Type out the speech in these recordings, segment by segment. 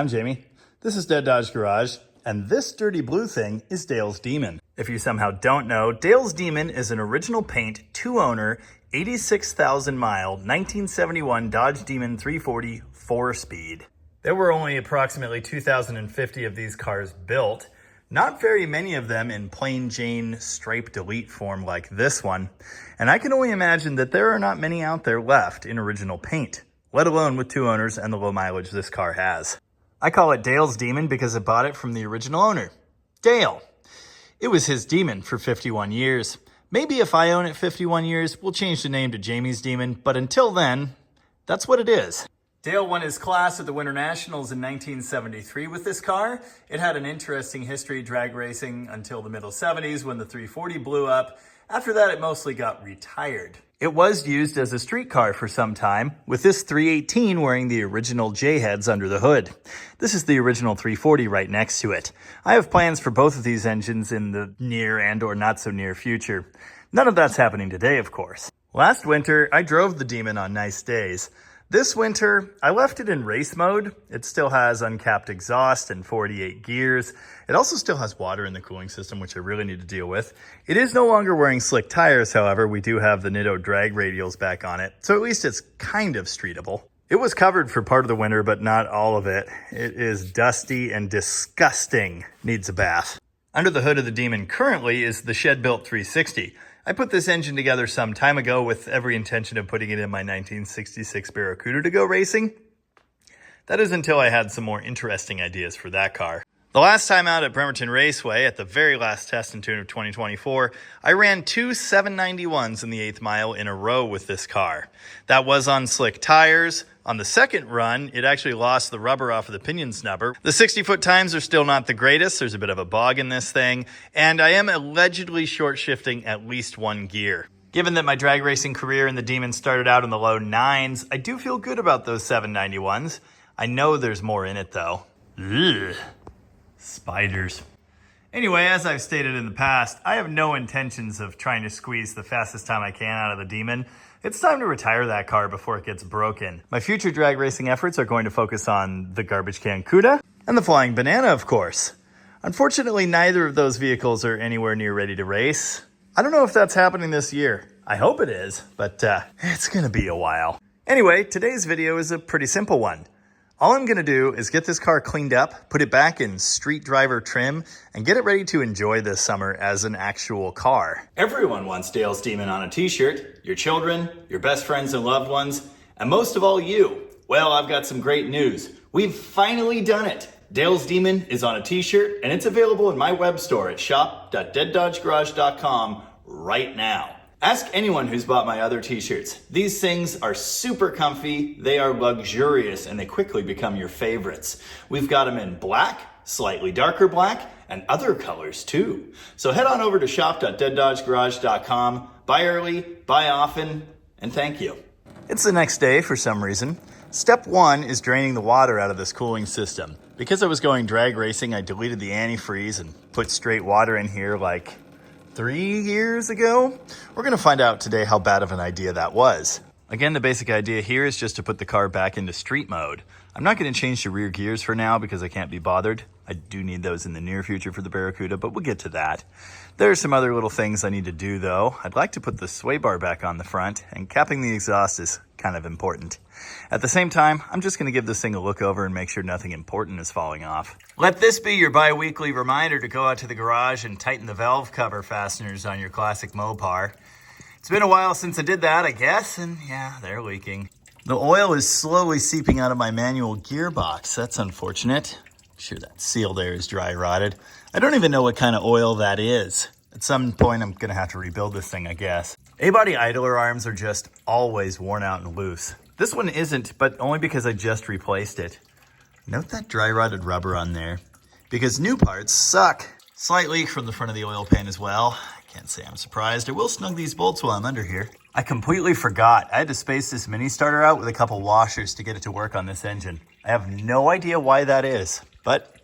I'm Jamie. This is Dead Dodge Garage, and this dirty blue thing is Dale's Demon. If you somehow don't know, Dale's Demon is an original paint, two-owner, 86,000 mile, 1971 Dodge Demon 340 4-speed. There were only approximately 2,050 of these cars built, not very many of them in plain Jane striped elite form like this one, and I can only imagine that there are not many out there left in original paint, let alone with two owners and the low mileage this car has. I call it Dale's Demon because I bought it from the original owner, Dale. It was his Demon for 51 years. Maybe if I own it 51 years, we'll change the name to Jamie's Demon, but until then, that's what it is. Dale won his class at the Winter Nationals in 1973 with this car. It had an interesting history drag racing until the middle 70s when the 340 blew up. After that, it mostly got retired. It was used as a street car for some time, with this 318 wearing the original J-heads under the hood. This is the original 340 right next to it. I have plans for both of these engines in the near and or not so near future. None of that's happening today, of course. Last winter, I drove the Demon on nice days. This winter, I left it in race mode. It still has uncapped exhaust and 48 gears. It also still has water in the cooling system, which I really need to deal with. It is no longer wearing slick tires, however. We do have the Nitto drag radials back on it, so at least it's kind of streetable. It was covered for part of the winter, but not all of it. It is dusty and disgusting. Needs a bath. Under the hood of the Demon currently is the shed-built 360. I put this engine together some time ago with every intention of putting it in my 1966 Barracuda to go racing. That is until I had some more interesting ideas for that car. The last time out at Bremerton Raceway, at the very last test and tune of 2024, I ran two 791s in the 8th mile in a row with this car. That was on slick tires. On the second run, it actually lost the rubber off of the pinion snubber. The 60-foot times are still not the greatest. There's a bit of a bog in this thing, and I am allegedly short shifting at least one gear. Given that my drag racing career in the Demon started out in the low 9s, I do feel good about those 791s. I know there's more in it though. Ugh. Spiders. Anyway, as I've stated in the past, I have no intentions of trying to squeeze the fastest time I can out of the Demon. It's time to retire that car before it gets broken. My future drag racing efforts are going to focus on the Garbage Can Cuda and the Flying Banana, of course. Unfortunately, neither of those vehicles are anywhere near ready to race. I don't know if that's happening this year. I hope it is, but it's gonna be a while. Anyway, today's video is a pretty simple one. All I'm gonna do is get this car cleaned up, put it back in street driver trim, and get it ready to enjoy this summer as an actual car. Everyone wants Dale's Demon on a t-shirt. Your children, your best friends and loved ones, and most of all you. Well, I've got some great news. We've finally done it. Dale's Demon is on a t-shirt, and it's available in my web store at shop.deaddodgegarage.com right now. Ask anyone who's bought my other t-shirts. These things are super comfy, they are luxurious, and they quickly become your favorites. We've got them in black, slightly darker black, and other colors too. So head on over to shop.deaddodgegarage.com, buy early, buy often, and thank you. It's the next day for some reason. Step one is draining the water out of this cooling system. Because I was going drag racing, I deleted the antifreeze and put straight water in here like 3 years ago. We're gonna find out today how bad of an idea that was. Again, the basic idea here is just to put the car back into street mode. I'm not gonna change the rear gears for now because I can't be bothered. I do need those in the near future for the Barracuda, but we'll get to that. There are some other little things I need to do though. I'd like to put the sway bar back on the front, and capping the exhaust is kind of important. At the same time, I'm just gonna give this thing a look over and make sure nothing important is falling off. Let this be your bi-weekly reminder to go out to the garage and tighten the valve cover fasteners on your classic Mopar. It's been a while since I did that, I guess, and yeah, they're leaking. The oil is slowly seeping out of my manual gearbox. That's unfortunate. I'm sure that seal there is dry rotted. I don't even know what kind of oil that is. At some point, I'm gonna have to rebuild this thing, I guess. A-body idler arms are just always worn out and loose. This one isn't, but only because I just replaced it. Note that dry rotted rubber on there, because new parts suck. Slight leak from the front of the oil pan as well. I can't say I'm surprised. I will snug these bolts while I'm under here. I completely forgot. I had to space this mini starter out with a couple washers to get it to work on this engine. I have no idea why that is, but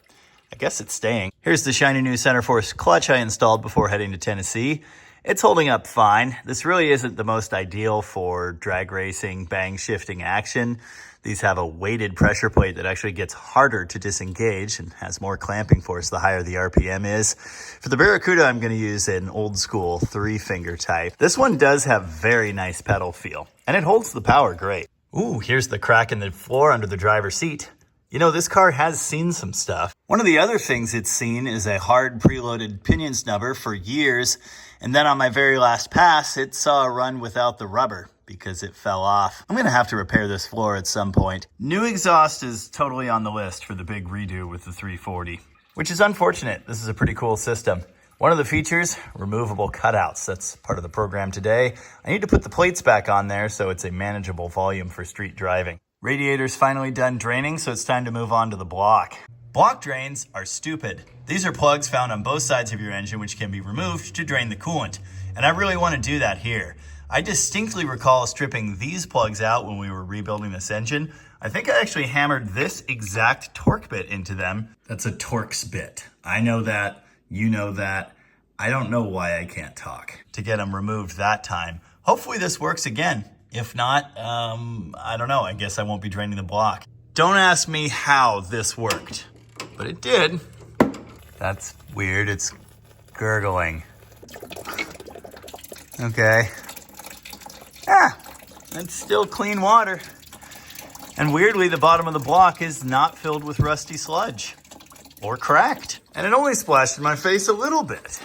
I guess it's staying. Here's the shiny new Center Force clutch I installed before heading to Tennessee. It's holding up fine. This really isn't the most ideal for drag racing, bang shifting action. These have a weighted pressure plate that actually gets harder to disengage and has more clamping force the higher the RPM is. For the Barracuda, I'm going to use an old school 3-finger type. This one does have very nice pedal feel, and it holds the power great. Ooh, here's the crack in the floor under the driver's seat. You know, this car has seen some stuff. One of the other things it's seen is a hard preloaded pinion snubber for years, and then on my very last pass, it saw a run without the rubber because it fell off. I'm gonna have to repair this floor at some point. New exhaust is totally on the list for the big redo with the 340, which is unfortunate. This is a pretty cool system. One of the features, removable cutouts. That's part of the program today. I need to put the plates back on there so it's a manageable volume for street driving. Radiator's finally done draining, so it's time to move on to the block. Block drains are stupid. These are plugs found on both sides of your engine which can be removed to drain the coolant. And I really want to do that here. I distinctly recall stripping these plugs out when we were rebuilding this engine. I think I actually hammered this exact torque bit into them. That's a Torx bit. I know that, you know that. I don't know why I can't talk. To get them removed that time. Hopefully this works again. If not, I don't know. I guess I won't be draining the block. Don't ask me how this worked, but it did. That's weird. It's gurgling. Okay. That's still clean water. And weirdly, the bottom of the block is not filled with rusty sludge or cracked. And it only splashed in my face a little bit.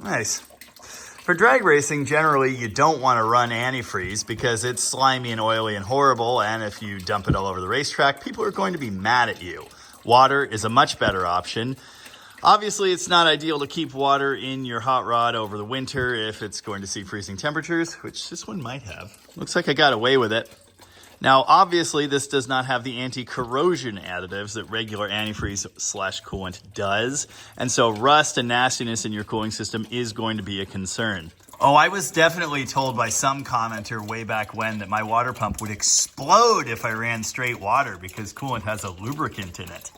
Nice. For drag racing, generally, you don't want to run antifreeze because it's slimy and oily and horrible, and if you dump it all over the racetrack, people are going to be mad at you. Water is a much better option. Obviously, it's not ideal to keep water in your hot rod over the winter if it's going to see freezing temperatures, which this one might have. Looks like I got away with it. Now, obviously, this does not have the anti-corrosion additives that regular antifreeze/coolant does, and so rust and nastiness in your cooling system is going to be a concern. Oh, I was definitely told by some commenter way back when that my water pump would explode if I ran straight water because coolant has a lubricant in it.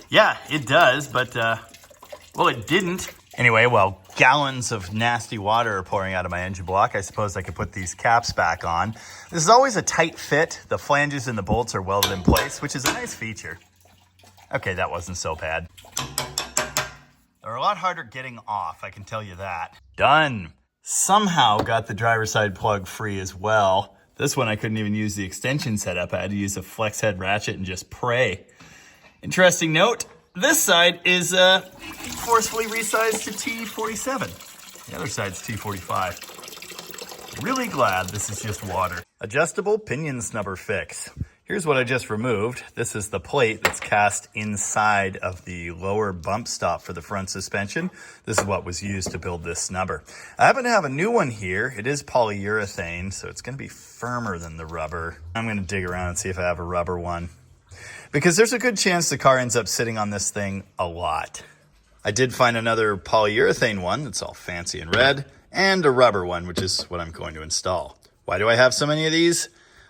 Yeah, it does, but, well, it didn't. Anyway, while gallons of nasty water are pouring out of my engine block, I suppose I could put these caps back on. This is always a tight fit. The flanges and the bolts are welded in place, which is a nice feature. Okay, that wasn't so bad. They're a lot harder getting off, I can tell you that. Done. Somehow got the driver's side plug free as well. This one I couldn't even use the extension setup. I had to use a flex head ratchet and just pray. Interesting note. This side is forcefully resized to T47. The other side's T45. Really glad this is just water. Adjustable pinion snubber fix. Here's what I just removed. This is the plate that's cast inside of the lower bump stop for the front suspension. This is what was used to build this snubber. I happen to have a new one here. It is polyurethane, so it's going to be firmer than the rubber. I'm going to dig around and see if I have a rubber one, because there's a good chance the car ends up sitting on this thing a lot. I did find another polyurethane one that's all fancy and red, and a rubber one, which is what I'm going to install. Why do I have so many of these?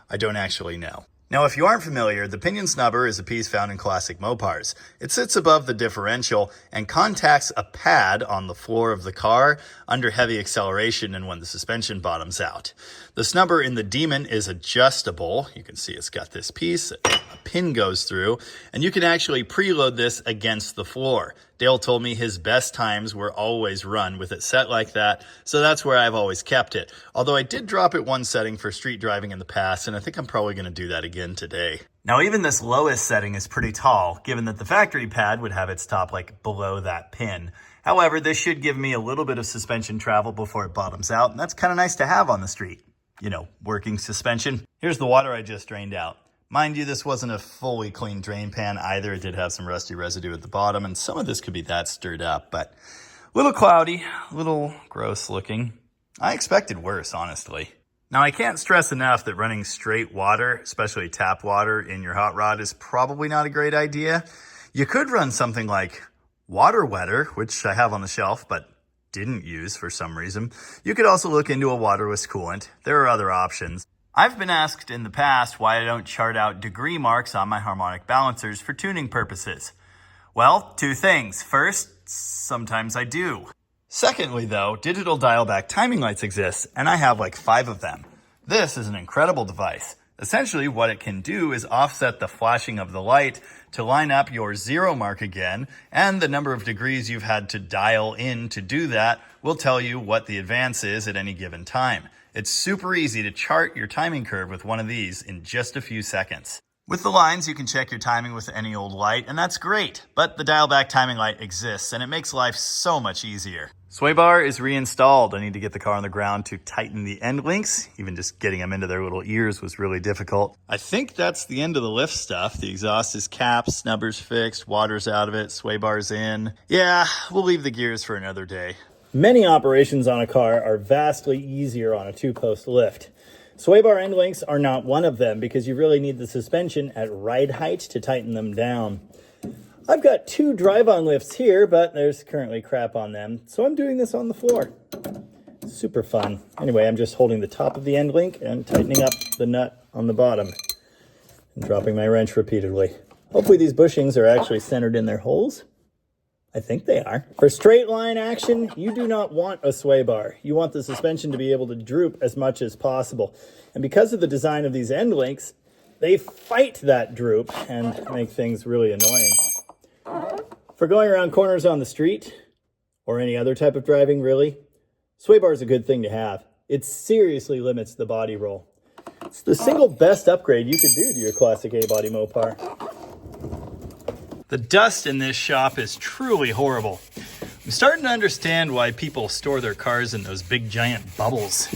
I don't actually know. Now, if you aren't familiar, the pinion snubber is a piece found in classic Mopars. It sits above the differential and contacts a pad on the floor of the car under heavy acceleration and when the suspension bottoms out. The snubber in the Demon is adjustable. You can see it's got this piece, a pin goes through, and you can actually preload this against the floor. Dale told me his best times were always run with it set like that, so that's where I've always kept it. Although I did drop it one setting for street driving in the past, and I think I'm probably going to do that again today. Now, even this lowest setting is pretty tall, given that the factory pad would have its top like below that pin. However, this should give me a little bit of suspension travel before it bottoms out, and that's kind of nice to have on the street. You know, working suspension. Here's the water I just drained out. Mind you, this wasn't a fully clean drain pan either. It did have some rusty residue at the bottom, and some of this could be that stirred up, but a little cloudy, a little gross looking. I expected worse, honestly. Now, I can't stress enough that running straight water, especially tap water, in your hot rod is probably not a great idea. You could run something like water wetter, which I have on the shelf, but didn't use for some reason. You could also look into a waterless coolant. There are other options. I've been asked in the past why I don't chart out degree marks on my harmonic balancers for tuning purposes. Well, two things. First, sometimes I do. Secondly, though, digital dial-back timing lights exist, and I have like 5 of them. This is an incredible device. Essentially, what it can do is offset the flashing of the light to line up your zero mark again, and the number of degrees you've had to dial in to do that will tell you what the advance is at any given time. It's super easy to chart your timing curve with one of these in just a few seconds. With the lines, you can check your timing with any old light, and that's great, but the dial back timing light exists, and it makes life so much easier. Sway bar is reinstalled. I need to get the car on the ground to tighten the end links. Even just getting them into their little ears was really difficult. I think that's the end of the lift stuff. The exhaust is capped, snubber's fixed, water's out of it, sway bar's in. Yeah, we'll leave the gears for another day. Many operations on a car are vastly easier on a two-post lift. Sway bar end links are not one of them because you really need the suspension at ride height to tighten them down. I've got two drive-on lifts here, but there's currently crap on them, so I'm doing this on the floor. Super fun. Anyway, I'm just holding the top of the end link and tightening up the nut on the bottom and dropping my wrench repeatedly. Hopefully these bushings are actually centered in their holes. I think they are. For straight line action, you do not want a sway bar. You want the suspension to be able to droop as much as possible. And because of the design of these end links, they fight that droop and make things really annoying. For going around corners on the street, or any other type of driving really, sway bar is a good thing to have. It seriously limits the body roll. It's the single best upgrade you could do to your classic A-body Mopar. The dust in this shop is truly horrible. I'm starting to understand why people store their cars in those big giant bubbles.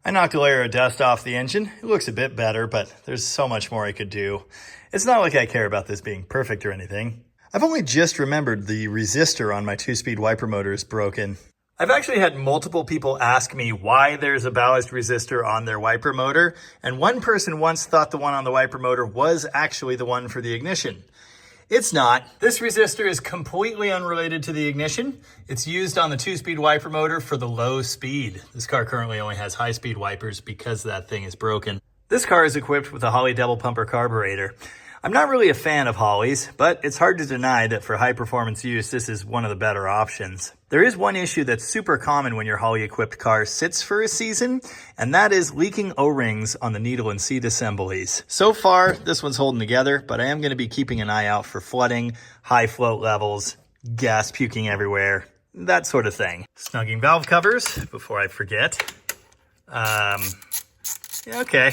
I knocked a layer of dust off the engine. It looks a bit better, but there's so much more I could do. It's not like I care about this being perfect or anything. I've only just remembered the resistor on my 2-speed wiper motor is broken. I've actually had multiple people ask me why there's a ballast resistor on their wiper motor, and one person once thought the one on the wiper motor was actually the one for the ignition. It's not. This resistor is completely unrelated to the ignition. It's used on the 2-speed wiper motor for the low speed. This car currently only has high-speed wipers because that thing is broken. This car is equipped with a Holley double pumper carburetor. I'm not really a fan of Holleys, but it's hard to deny that for high-performance use, this is one of the better options. There is one issue that's super common when your Holley-equipped car sits for a season, and that is leaking O-rings on the needle and seat assemblies. So far, this one's holding together, but I am going to be keeping an eye out for flooding, high float levels, gas puking everywhere, that sort of thing. Snugging valve covers before I forget. Okay.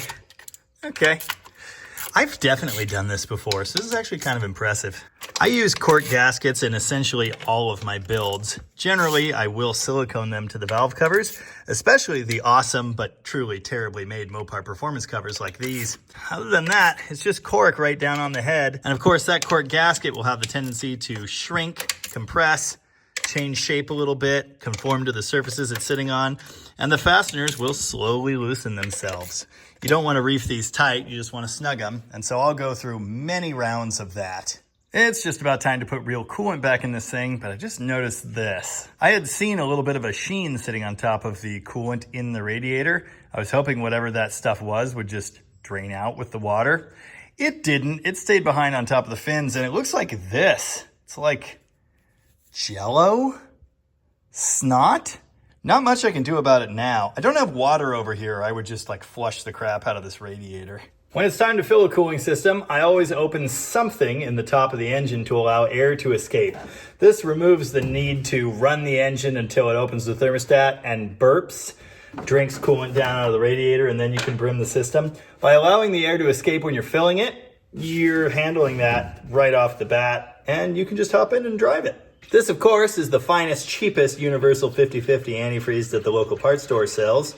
I've definitely done this before, so this is actually kind of impressive. I use cork gaskets in essentially all of my builds. Generally, I will silicone them to the valve covers, especially the awesome but truly terribly made Mopar performance covers like these. Other than that, it's just cork right down on the head. And of course, that cork gasket will have the tendency to shrink, compress, change shape a little bit, conform to the surfaces it's sitting on, and the fasteners will slowly loosen themselves. You don't want to reef these tight, you just want to snug them, and so I'll go through many rounds of that. It's just about time to put real coolant back in this thing, but I just noticed this. I had seen a little bit of a sheen sitting on top of the coolant in the radiator. I was hoping whatever that stuff was would just drain out with the water. It didn't. It stayed behind on top of the fins, and it looks like this. It's like Jello? Snot? Not much I can do about it now. I don't have water over here. I would just like flush the crap out of this radiator. When it's time to fill a cooling system, I always open something in the top of the engine to allow air to escape. This removes the need to run the engine until it opens the thermostat and burps, drinks coolant down out of the radiator, and then you can brim the system. By allowing the air to escape when you're filling it, you're handling that right off the bat, and you can just hop in and drive it. This, of course, is the finest, cheapest universal 50/50 antifreeze that the local parts store sells.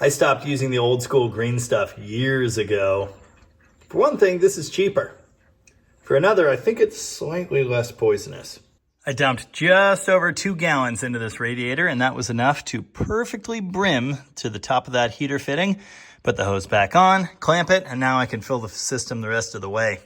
I stopped using the old school green stuff years ago. For one thing, this is cheaper. For another, I think it's slightly less poisonous. I dumped just over 2 gallons into this radiator, and that was enough to perfectly brim to the top of that heater fitting. Put the hose back on, clamp it, and now I can fill the system the rest of the way.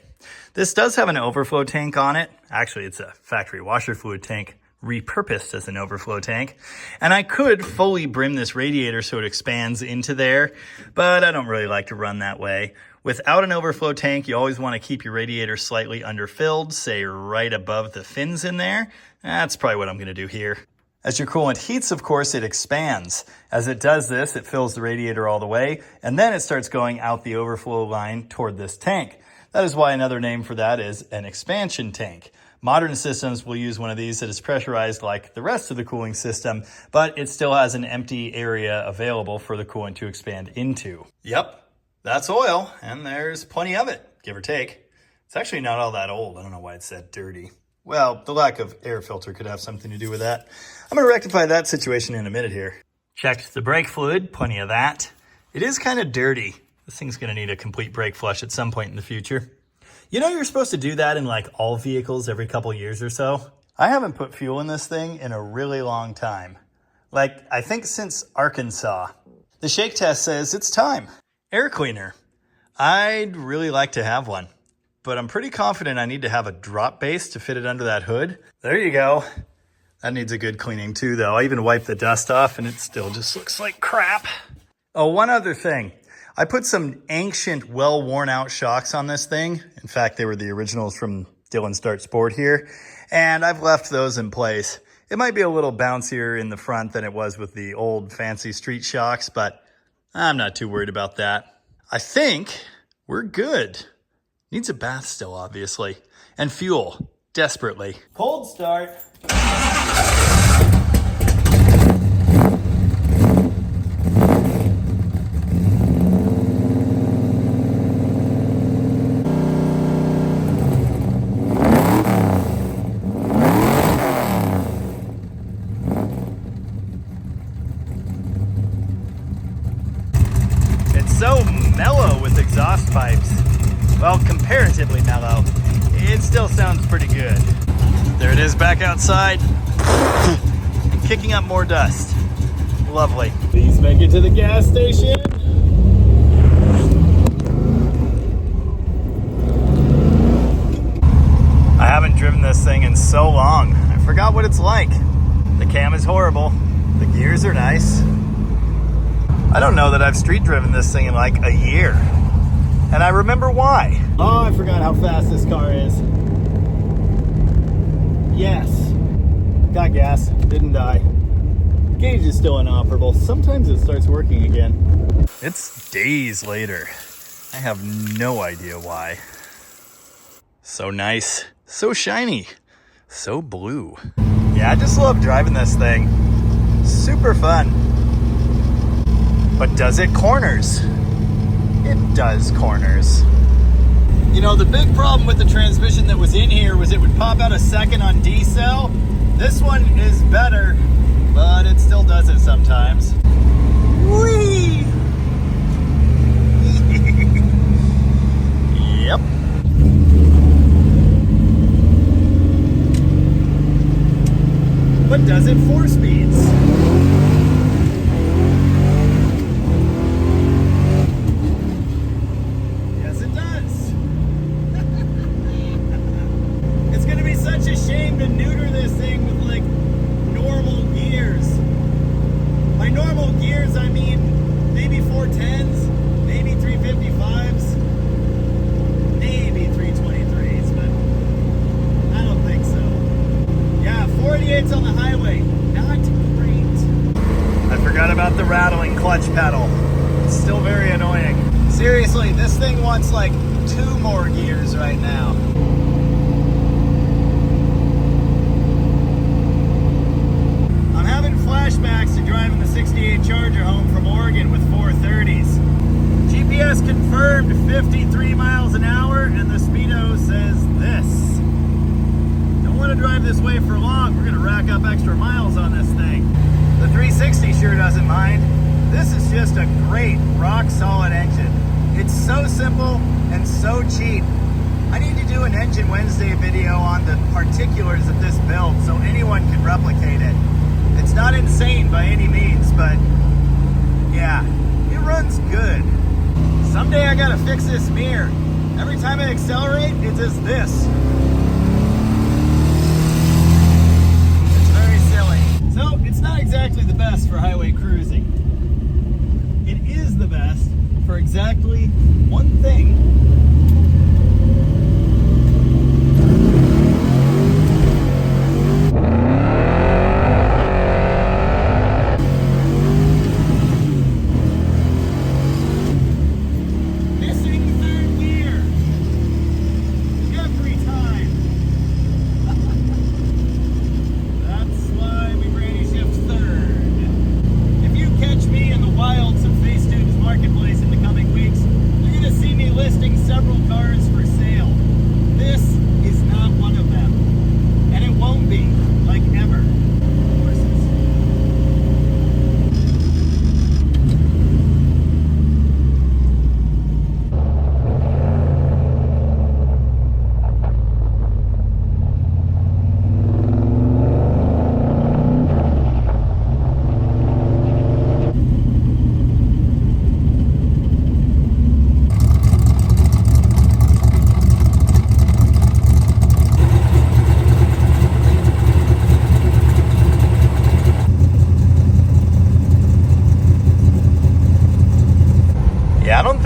This does have an overflow tank on it. Actually, it's a factory washer fluid tank repurposed as an overflow tank. And I could fully brim this radiator so it expands into there, but I don't really like to run that way. Without an overflow tank, you always want to keep your radiator slightly underfilled, say right above the fins in there. That's probably what I'm going to do here. As your coolant heats, of course, it expands. As it does this, it fills the radiator all the way, and then it starts going out the overflow line toward this tank. That is why another name for that is an expansion tank. Modern systems will use one of these that is pressurized like the rest of the cooling system, but it still has an empty area available for the coolant to expand into. Yep, that's oil, and there's plenty of it, give or take. It's actually not all that old. I don't know why it's that dirty. Well, the lack of air filter could have something to do with that. I'm going to rectify that situation in a minute here. Checked the brake fluid, plenty of that. It is kind of dirty. This thing's going to need a complete brake flush at some point in the future. You know you're supposed to do that in like all vehicles every couple years or so? I haven't put fuel in this thing in a really long time. Like, I think since Arkansas. The shake test says it's time. Air cleaner. I'd really like to have one, but I'm pretty confident I need to have a drop base to fit it under that hood. There you go. That needs a good cleaning too, though. I even wiped the dust off and it still just looks like crap. Oh, one other thing. I put some ancient, well-worn out shocks on this thing. In fact, they were the originals from Dillon's Dart Sport here. And I've left those in place. It might be a little bouncier in the front than it was with the old fancy street shocks, but I'm not too worried about that. I think we're good. Needs a bath still, obviously. And fuel, desperately. Cold start. It's so mellow with exhaust pipes. Well, comparatively mellow. It still sounds pretty good. There it is back outside. Kicking up more dust. Lovely. Please make it to the gas station. I haven't driven this thing in so long. I forgot what it's like. The cam is horrible. The gears are nice. I don't know that I've street driven this thing in like a year. And I remember why. Oh, I forgot how fast this car is. Yes. Got gas. Didn't die. Gauge is still inoperable. Sometimes it starts working again. It's days later. I have no idea why. So nice. So shiny. So blue. Yeah, I just love driving this thing. Super fun. But does it corners? It does corners. You know, the big problem with the transmission that was in here was it would pop out a second on decel. This one is better, but it still does it sometimes. Whee! Yep. But does it 4 speeds? On the highway, not great. I forgot about the rattling clutch pedal. It's still very annoying. Seriously, this thing wants like 2 more gears right now. I'm having flashbacks to driving the 68 Charger home from Oregon with 430s. GPS confirmed 53 miles an hour and the speedo says this. Want to drive this way for long, we're going to rack up extra miles on this thing. The 360 sure doesn't mind. This is just a great rock solid engine. It's so simple and so cheap. I need to do an Engine Wednesday video on the particulars of this build so anyone can replicate it. It's not insane by any means, but yeah, it runs good. Someday I gotta fix this mirror. Every time I accelerate, it does this. So, it's not exactly the best for highway cruising. It is the best for exactly one thing.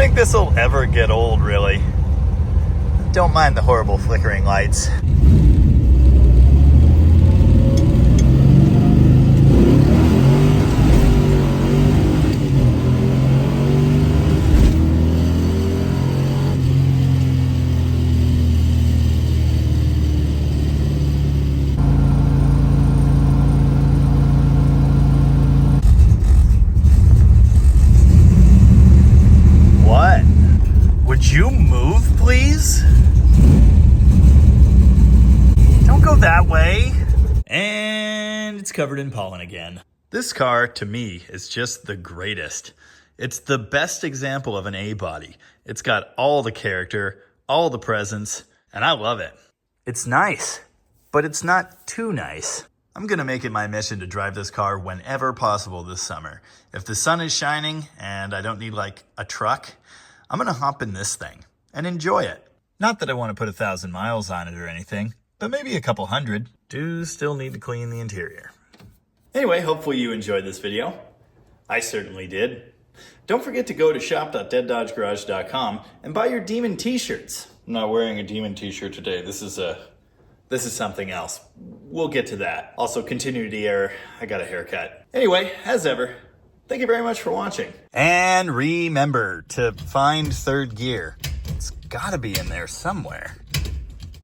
think this will ever get old, really. Don't mind the horrible flickering lights. What? Would you move, please? Don't go that way. And it's covered in pollen again. This car, to me, is just the greatest. It's the best example of an A-body. It's got all the character, all the presence, and I love it. It's nice, but it's not too nice. I'm gonna make it my mission to drive this car whenever possible this summer. If the sun is shining and I don't need like a truck, I'm gonna hop in this thing and enjoy it. Not that I want to put 1,000 miles on it or anything, but maybe a couple hundred. Do still need to clean the interior. Anyway, hopefully you enjoyed this video. I certainly did. Don't forget to go to shop.deaddodgegarage.com and buy your Demon t-shirts. I'm not wearing a Demon t-shirt today. This is something else. We'll get to that. Also, continuity error. I got a haircut. Anyway, as ever, thank you very much for watching. And remember to find third gear. It's gotta be in there somewhere.